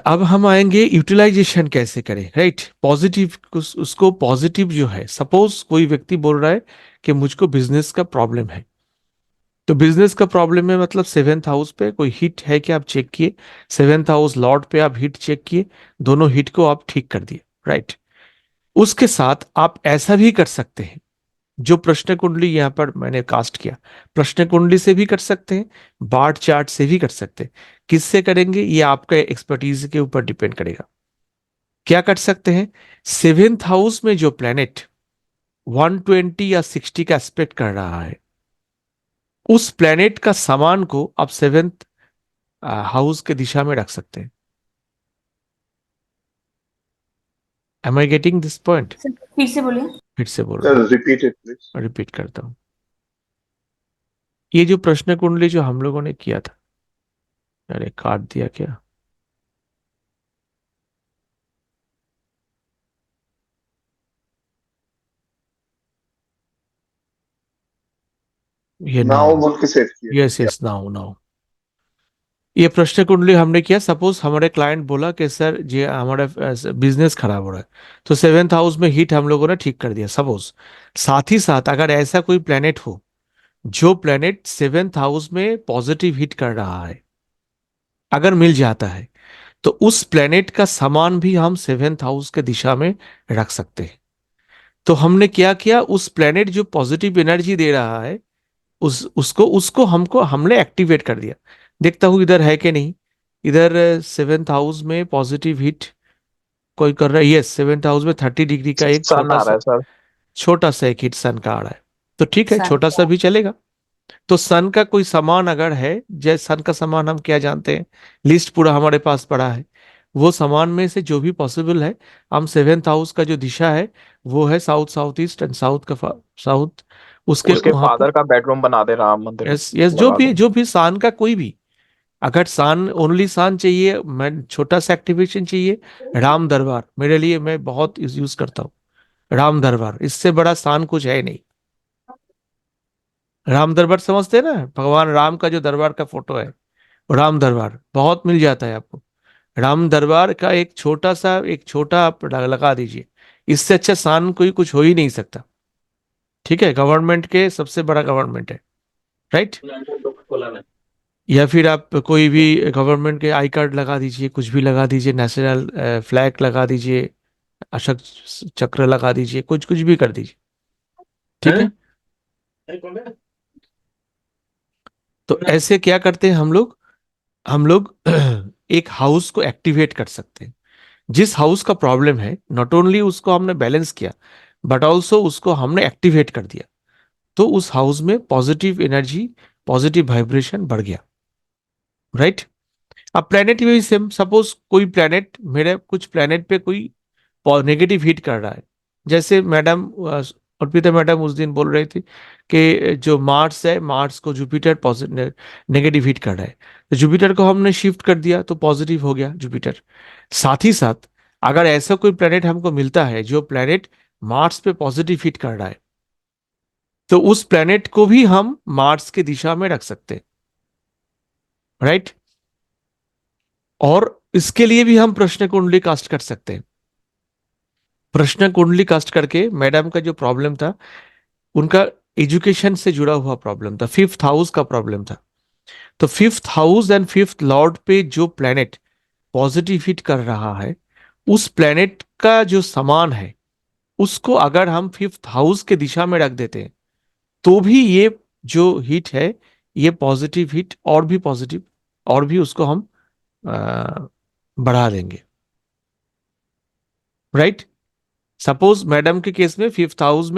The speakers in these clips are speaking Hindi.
अब हम आएंगे यूटिलाइजेशन कैसे करें, राइट। पॉजिटिव, उसको पॉजिटिव जो है, सपोज कोई व्यक्ति बोल रहा है कि मुझको बिजनेस का प्रॉब्लम है। तो बिजनेस का प्रॉब्लम है मतलब सेवेंथ हाउस पे कोई हिट है कि आप चेक किए, सेवेंथ हाउस लॉर्ड पे आप हिट चेक किए, दोनों हिट को आप ठीक कर दिए, राइट। उसके साथ आप ऐसा भी कर सकते हैं, जो प्रश्न कुंडली यहां पर मैंने कास्ट किया, प्रश्न कुंडली से भी कर सकते हैं, बार्ट चार्ट से भी कर सकते हैं। किससे करेंगे ये आपका एक्सपर्टीज के ऊपर डिपेंड करेगा। क्या कर सकते हैं, सेवेंथ हाउस में जो प्लेनेट 120 या 60 का एस्पेक्ट कर रहा है, उस प्लेनेट का सामान को आप सेवेंथ हाउस के दिशा में रख सकते हैं। Am I getting this point? फिर से बोलिए। फिर से बोल रहा सर रिपीट इट प्लीज। हूँ, रिपीट करता हूँ। ये जो प्रश्न कुंडली जो हम लोगों ने किया था, अरे काट दिया क्या? ये नाउ नाउ, बोल के सेट किया। Yes yes, now now. ये प्रश्न कुंडली हमने किया, सपोज हमारे क्लाइंट बोला कि सर ये हमारा बिजनेस खराब हो रहा है, तो सेवेंथ हाउस में हिट हम लोगों ने ठीक कर दिया सपोज। साथ ही साथ अगर ऐसा कोई प्लेनेट हो, जो प्लेनेट सेवेंथ हाउस में पॉजिटिव हिट कर रहा है, अगर मिल जाता है, तो उस प्लेनेट का सामान भी हम सेवेंथ हाउस के दिशा में रख सकते हैं। तो हमने क्या किया, उस प्लेनेट जो पॉजिटिव एनर्जी दे रहा है, उस उसको उसको हमको हमने एक्टिवेट कर दिया। देखता हूं इधर है कि नहीं। इधर सेवेंथ हाउस में पॉजिटिव हिट कोई कर रहा है, यस, सेवेंथ हाउस में 30 डिग्री का एक सन आ रहा है सर। छोटा सा एक हिट सन का आ रहा है। तो ठीक है, सन। छोटा सा भी चलेगा। तो सन का कोई सामान अगर है, जैसे सन का सामान हम क्या जानते हैं, लिस्ट पूरा हमारे पास पड़ा है। वो सामान में से जो भी पॉसिबल है, हम सेवेंथ हाउस का जो दिशा है वो है south south east and south का साउथ, उसके उसके वहां पर। फादर का बेडरूम बना दे राम मंदिर यस यस, जो लगा भी दो। जो भी सान का कोई भी, अगर सान ओनली सान चाहिए, मैं छोटा सा एक्टिवेशन चाहिए, राम दरबार मेरे लिए मैं बहुत यूज करता हूँ। राम दरबार, इससे बड़ा सान कुछ है नहीं। राम दरबार समझते हैं ना, भगवान राम का जो दरबार का फोटो है, राम दरबार बहुत मिल जाता है आपको। राम दरबार का एक छोटा आप लगा दीजिए, इससे अच्छा सान कोई कुछ हो ही नहीं सकता। ठीक है, गवर्नमेंट के सबसे बड़ा गवर्नमेंट है, राइट। या फिर आप कोई भी गवर्नमेंट के आई कार्ड लगा दीजिए, कुछ भी लगा दीजिए, नेशनल फ्लैग लगा दीजिए, अशोक चक्र लगा दीजिए, कुछ कुछ भी कर दीजिए, ठीक है। तो ऐसे क्या करते हैं हम लोग एक हाउस को एक्टिवेट कर सकते हैं। जिस हाउस का प्रॉब्लम है, नॉट ओनली उसको हमने बैलेंस किया, बट ऑल्सो उसको हमने एक्टिवेट कर दिया। तो उस हाउस में पॉजिटिव एनर्जी, पॉजिटिव वाइब्रेशन बढ़ गया, राइट। अब प्लेनेट में भी सेम, सपोज कोई प्लेनेट, मेरे कुछ प्लेनेट पे कोई नेगेटिव हिट कर रहा है। जैसे मैडम अर्पिता मैडम उस दिन बोल रही थी कि जो मार्स है, मार्स को जुपिटर पॉजिटिव नेगेटिव हिट कर रहा है, तो जुपिटर को हमने शिफ्ट कर दिया तो पॉजिटिव हो गया जुपिटर। साथ ही साथ अगर ऐसा कोई प्लेनेट हमको मिलता है जो प्लेनेट मार्स पे पॉजिटिव हिट कर रहा है, तो उस प्लेनेट को भी हम मार्स की दिशा में रख सकते हैं, राइट। और इसके लिए भी हम प्रश्न कुंडली कास्ट कर सकते हैं। प्रश्न कुंडली कास्ट करके मैडम का जो प्रॉब्लम था, उनका एजुकेशन से जुड़ा हुआ प्रॉब्लम था, फिफ्थ हाउस का प्रॉब्लम था। तो fifth house and fifth Lord पे जो प्लेनेट पॉजिटिव हिट कर रहा है, उस प्लेनेट का जो समान है, उसको अगर हम फिफ्थ हाउस के दिशा में रख देते हैं, तो भी ये जो हिट है, ये पॉजिटिव हिट और भी पॉजिटिव, और भी उसको हम अ, बढ़ा देंगे, राइट। सपोज मैडम के केस में फिफ्थ हाउस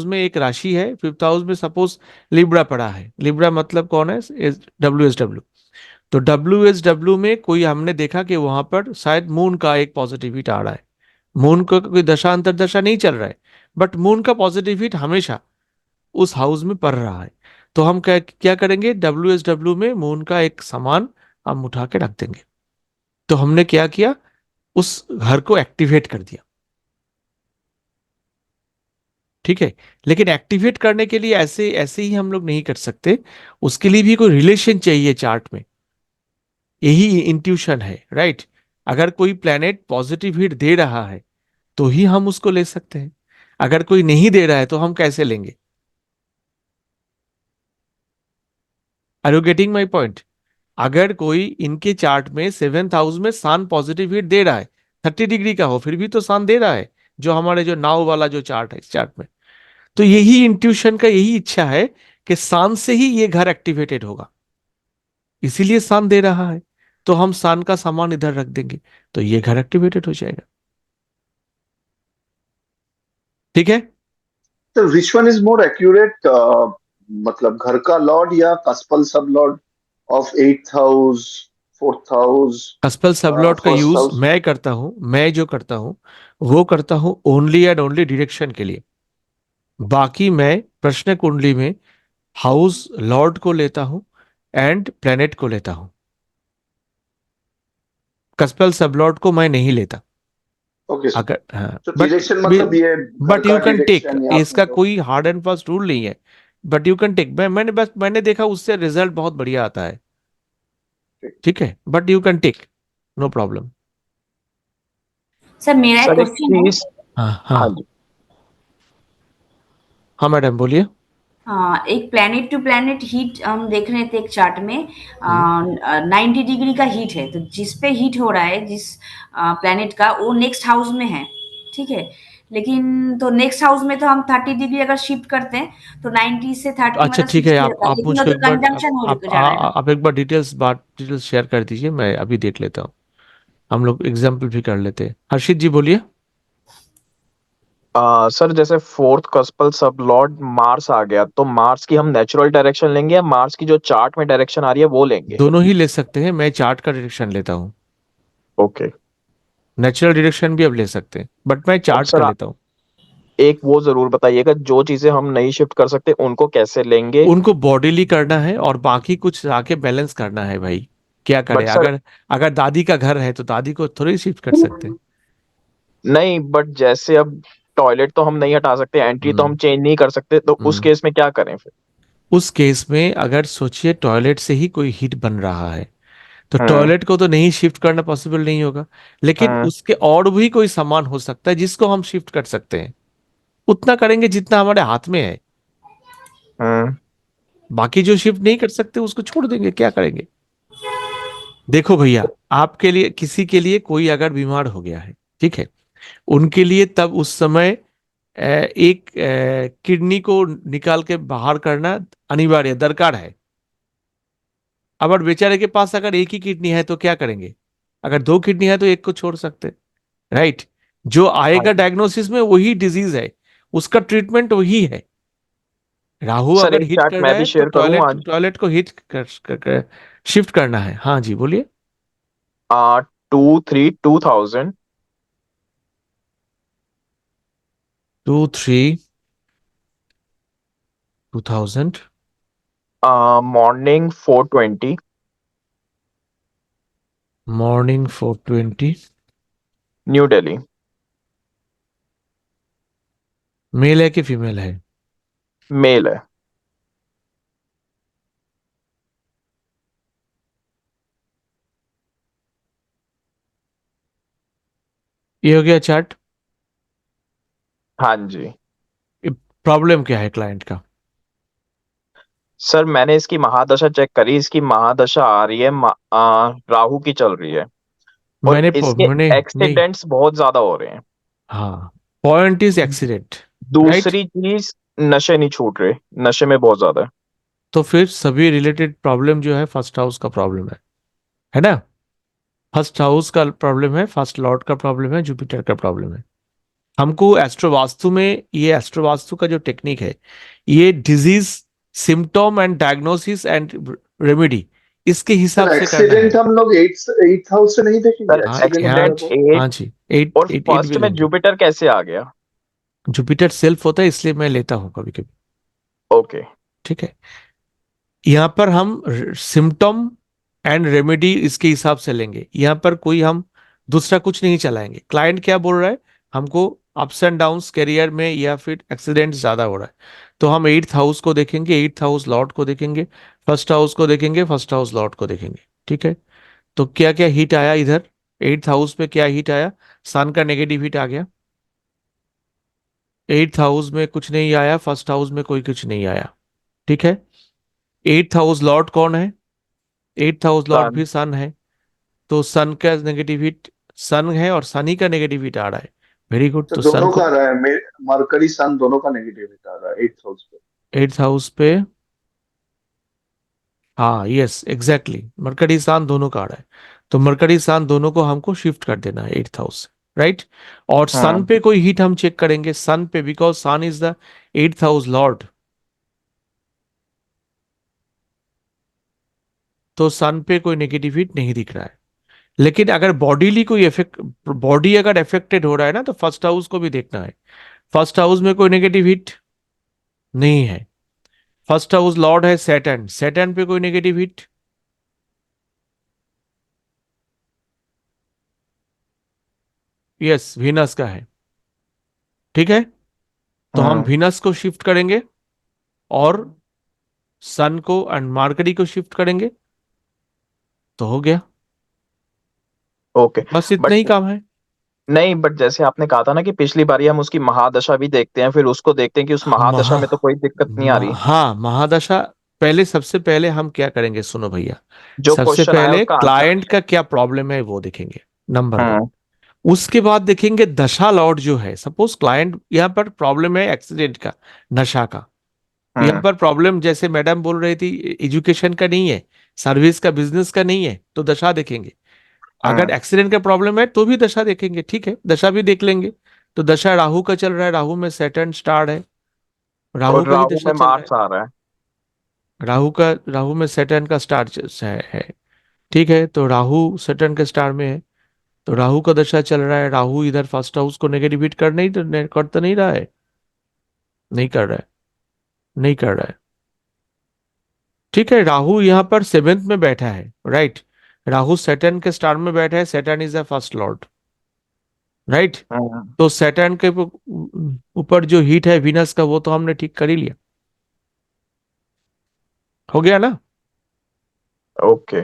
में एक राशि है, फिफ्थ हाउस में सपोज लिब्रा पड़ा है। लिब्रा मतलब कौन है? WSW। तो WSW में कोई हमने देखा कि वहां पर शायद मून का एक पॉजिटिव हिट आ रहा है। मून को कोई दशा अंतरदशा नहीं चल रहा है, बट मून का पॉजिटिव हिट हमेशा उस हाउस में पड़ रहा है। तो हम क्या क्या करेंगे, WSW में मून का एक सामान हम उठा के रख देंगे। तो हमने क्या किया, उस घर को एक्टिवेट कर दिया, ठीक है। लेकिन एक्टिवेट करने के लिए ऐसे ऐसे ही हम लोग नहीं कर सकते, उसके लिए भी कोई रिलेशन चाहिए चार्ट में। यही इंट्यूशन है, राइट। अगर कोई प्लेनेट पॉजिटिव हीट दे रहा है तो ही हम उसको ले सकते हैं, अगर कोई नहीं दे रहा है तो हम कैसे लेंगे? Are you getting my point? अगर कोई इनके चार्ट में 7th हाउस में सन पॉजिटिव हीट दे रहा है, 30 डिग्री का हो, फिर भी तो सन दे रहा है, जो हमारे जो नाव वाला जो चार्ट है, इस चार्ट में। तो यही इंट्यूशन का यही इच्छा है कि सन से ही ये घर एक्टिवेटेड होगा, इसीलिए सन दे रहा है। तो हम सन का सामान इधर रख देंगे तो ये घर एक्टिवेटेड हो जाएगा। ठीक है। तो which one is more accurate, मतलब घर का लॉर्ड या cuspal sub lord of 8th house, 4th house, cuspal sub lord का फर्स्ट यूज हाउस? मैं करता हूं, मैं जो करता हूं वो करता हूं ओनली एंड ओनली डायरेक्शन के लिए। बाकी मैं प्रश्न कुंडली में हाउस लॉर्ड को लेता हूं एंड प्लेनेट को लेता हूं, कस्पल सबलॉट को मैं नहीं लेता। Okay sir. अगर हाँ, तो बट डायरेक्शन मतलब ये घर बट का यू कैन टेक, डायरेक्शन या आपने इसका जो। कोई हार्ड एंड फास्ट रूल नहीं है। बट यू कैन टेक, मैंने देखा उससे रिजल्ट बहुत बढ़िया आता है। ठीक है, but you can take, no problem. Sir मेरा एक सर एक क्वेश्चन है। चीज। हाँ हाँ हाँ जी। हाँ मैडम बोलिए। हाँ, एक प्लेनेट टू प्लेनेट हीट हम देख रहे थे एक चार्ट में। हम्म। 90 डिग्री का हीट है, तो जिस पे हीट हो रहा है जिस प्लेनेट का, वो नेक्स्ट हाउस में है। ठीक है। लेकिन तो नेक्स्ट हाउस में तो हम 30 डिग्री अगर शिफ्ट करते हैं तो 90 से 30 अच्छा मतलब ठीक है, 60 आप रहता है, आप लेकिन वो मुझको तो एक बार कंजम्पशन हो जा रहा है ना। आप एक बार डिटेल्स शेयर कर दीजिए, मैं अभी देख लेता हूँ। हम लोग एग्जाम्पल भी कर लेते हैं। हर्षित जी बोलिए। सर जैसे फोर्थ कस्पल सब लॉर्ड मार्स आ गया, तो मार्स की हम नेचुरल डायरेक्शन लेंगे या मार्स की जो चार्ट में डायरेक्शन आ रही है वो लेंगे? दोनों ही ले सकते हैं, मैं चार्ट का डायरेक्शन लेता हूँ। ओके। नेचुरल डायरेक्शन भी अब ले सकते हैं, बट मैं और चार्ट का सर लेता हूँ। एक वो जरूर बताइएगा, जो चीजें हम नहीं शिफ्ट कर सकते उनको कैसे लेंगे? उनको बॉडीली करना है और बाकी कुछ आके बैलेंस करना है भाई। क्या करें? बट सर, अगर अगर दादी का घर है तो दादी को थोड़ी शिफ्ट कर सकते हैं। नहीं, बट जैसे अब टॉयलेट तो हम नहीं हटा सकते, एंट्री तो हम्म। हम चेंज नहीं कर सकते, तो उस हम्म। केस में क्या करें फिर? उस केस में अगर सोचिए टॉयलेट से ही कोई हीट बन रहा है तो हम्म। टॉयलेट को तो नहीं शिफ्ट करना पॉसिबल नहीं होगा, लेकिन हम्म। उसके और भी कोई सामान हो सकता है जिसको हम शिफ्ट कर सकते हैं। उतना करेंगे जितना हमारे हाथ में है। हम्म। बाकी जो शिफ्ट नहीं कर सकते उसको छोड़ देंगे, क्या करेंगे? देखो भैया, आपके लिए किसी के लिए कोई अगर बीमार हो गया है, ठीक है, उनके लिए तब उस समय एक किडनी को निकाल के बाहर करना अनिवार्य दरकार है। अब बेचारे के पास अगर एक ही किडनी है तो क्या करेंगे? अगर दो किडनी है तो एक को छोड़ सकते, राइट। जो हाँ आएगा जी। डायग्नोसिस में वही डिजीज है, उसका ट्रीटमेंट वही है। राहु सर अगर एक हिट चार्ट कर मैं रहा भी है तो शेयर करूं टॉयलेट आज। टॉयलेट को हिट कर शिफ्ट करना है। हाँ जी बोलिए। 2000। 2000। Morning 4:20। Morning 4:20। New Delhi. Male है कि फीमेल है? मेल है। ये हो गया चार्ट। हाँ जी। प्रॉब्लम क्या है क्लाइंट का? सर मैंने इसकी महादशा चेक करी, इसकी महादशा आ रही है राहु की चल रही है, और इसके मैंने नहीं। एक्सीडेंट्स बहुत ज्यादा हो रहे हैं। हाँ, पॉइंट इज एक्सीडेंट, राइट। दूसरी चीज, नशे नहीं छूट रहे, नशे में बहुत ज्यादा है। तो फिर सभी रिलेटेड प्रॉब्लम जो है फर्स्ट हाउस का प्रॉब्लम है ना? फर्स्ट हाउस का प्रॉब्लम है, फर्स्ट लॉर्ड का प्रॉब्लम है, जुपिटर का प्रॉब्लम है। हमको एस्ट्रो वास्तु में, ये एस्ट्रो वास्तु का जो टेक्निक है, ये disease symptom and diagnosis and remedy इसके हिसाब सर से करना है। एक्सीडेंट हम लोग 8th हाउस से नहीं देखेंगे? सर हाँ एक्सीडेंट यहाँ, वगैरह एक्सीडेंट को? एट, हाँ जी, एट और एट एट भी फर्स्ट में लेंगे। जुपिटर कैसे आ गया? जुपिटर सेल्फ होता है इसलिए मैं लेता हूँ कभी कभी। ओके। ठीक है, यहाँ पर हम सिम्टोम एंड रेमेडी इसके हिसाब से लेंगे, यहाँ पर कोई हम दूसरा कुछ नहीं चलाएंगे। क्लाइंट क्या बोल रहा है, हमको अप्स एंड डाउन्स करियर में या फिर एक्सीडेंट ज्यादा हो रहा है, तो हम 8th हाउस को देखेंगे, 8th हाउस लॉर्ड को देखेंगे, फर्स्ट हाउस को देखेंगे, फर्स्ट हाउस लॉर्ड को देखेंगे। ठीक है, तो क्या क्या हीट आया इधर, 8th हाउस पे क्या हीट आया, सन का नेगेटिव हीट आ गया। 8th हाउस में कुछ नहीं आया, फर्स्ट हाउस में कोई कुछ नहीं आया, ठीक है। 8th हाउस लॉर्ड कौन है, 8th हाउस लॉर्ड सन। भी सन है, तो सन का नेगेटिव हीट, सन है और शनि का नेगेटिव हीट आ रहा है। वेरी गुड, तो तो सन दोनों को का आ रहा है, मरकरी सन दोनों का नेगेटिव हिट आ रहा है 8th हाउस पे। 8th हाउस पे, हाँ यस एग्जैक्टली, मरकरी सान दोनों का आ रहा है। तो मरकरी सान दोनों को हमको शिफ्ट कर देना है 8th हाउस से, राइट। और सन हम्म। पे कोई हीट हम चेक करेंगे, सन पे, because sun is the 8th house lord. तो सन पे कोई नेगेटिव हीट नहीं दिख रहा है। लेकिन अगर बॉडीली कोई इफेक्ट, बॉडी अगर अफेक्टेड हो रहा है ना, तो फर्स्ट हाउस को भी देखना है। फर्स्ट हाउस में कोई नेगेटिव हीट नहीं है। फर्स्ट हाउस लॉर्ड है सैटर्न, सैटर्न पे कोई नेगेटिव हीट, यस वीनस का है, ठीक है। तो हम हम्म। वीनस को शिफ्ट करेंगे और सन को एंड मरकरी को शिफ्ट करेंगे, तो हो गया। ओके। बस इतना ही बट काम है। नहीं, बट जैसे आपने कहा था ना कि पिछली बारी हम उसकी महादशा भी देखते हैं, फिर उसको देखते हैं कि उस महादशा में तो कोई दिक्कत नहीं आ रही। हाँ महादशा, पहले सबसे पहले हम क्या करेंगे सुनो भैया, जो सबसे क्वेश्चन आया पहले उसका आंसर। क्लाइंट का क्या प्रॉब्लम है वो देखेंगे, नंबर वन। हम्म। उसके बाद देखेंगे दशा लॉर्ड जो है, सपोज क्लाइंट यहाँ पर प्रॉब्लम है एक्सीडेंट का, नशा का। यहाँ हम्म। पर प्रॉब्लम जैसे मैडम बोल रही थी एजुकेशन का नहीं है, सर्विस का, बिजनेस का नहीं है, तो दशा देखेंगे। अगर हम्म। एक्सीडेंट का प्रॉब्लम है तो भी दशा देखेंगे, ठीक है, दशा भी देख लेंगे। तो दशा राहु का चल रहा है, राहु में सैटर्न स्टार्ड है, राहु और का ही राहु दशा में चल रहा मार्स है। आ रहा है। राहु में सैटर्न का स्टार है, ठीक है। तो राहु सैटर्न के स्टार में है, तो राहु का दशा चल रहा है। राहु इधर फर्स्ट हाउस को नेगेटिव हिट कर तो नहीं रहा है, नहीं कर रहा है, नहीं कर रहा है, ठीक है। राहु यहाँ पर 7th में बैठा है, राइट। राहु सैटर्न के स्टार में बैठा है, Saturn is the first lord, right. Hmm. तो सैटर्न के ऊपर जो हीट है वीनस का, वो तो हमने ठीक कर ही लिया, हो गया ना। ओके।